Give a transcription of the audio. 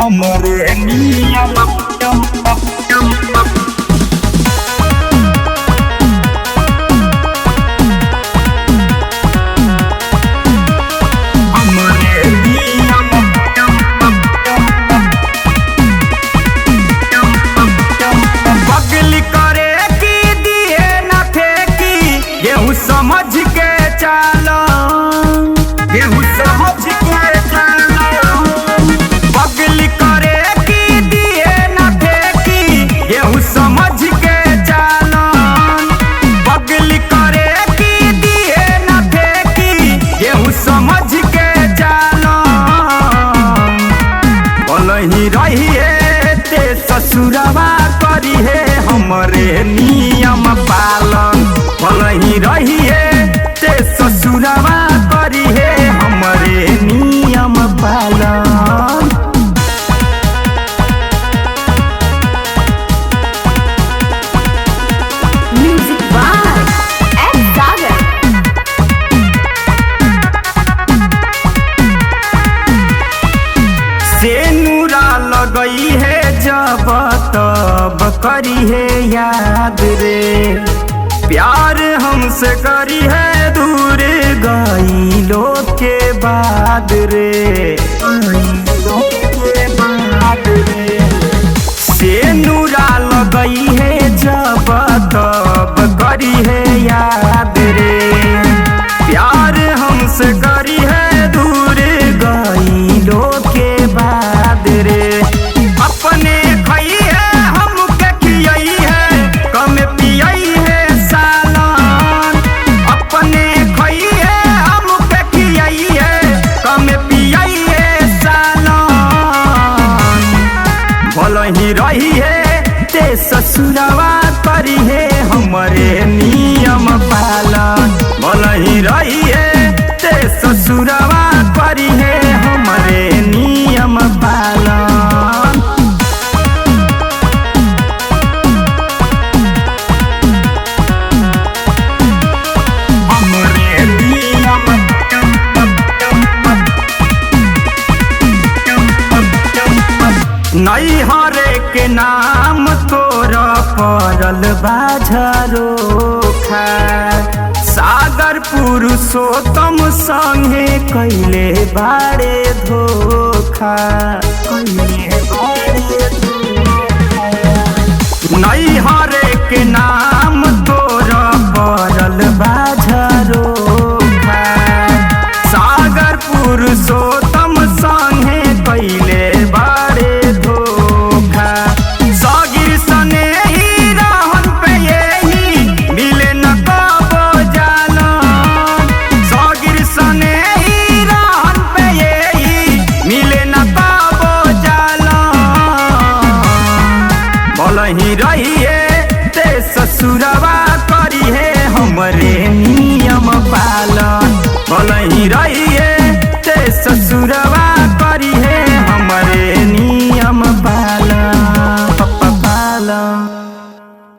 हमरे नियम समझ के चलो गेहूं समझ के चलो बगल करे की दिए न फेंकी गेहूं समझ के चलो बगल करे की दिए न फेंकी गेहूं समझ के चलो बोलही रही है ते ससुरवा करी है हमरे नियम पालन भलही रही है ते ससुरवा करी है हमरे नियम पालन। म्यूजिक बाय एम सागर। सेनुरा लगई है जब तब करी है याद रे प्यार हमसे करी है दूर गई लोग के बाद रे सेनुरा लगई है जब तब करी है याद रे प्यार हमसे करी है दूर गई लोग के बाद रे अपने खई है हमके खियई है कम पियई है सालन अपने खई है हमके खियई है कम पियई है सालन भलही रही है ते ससुरवा करी है हमरे नियम पालन भलही रही है ते ससुरवा करी है हमरे नियम पालन। हमरे नियम नैहरे के नाम तोरा पड़ल बाझरोखा सागर पुरुषोत्तम संगे कैले बारे धोखा नैहरे के नाम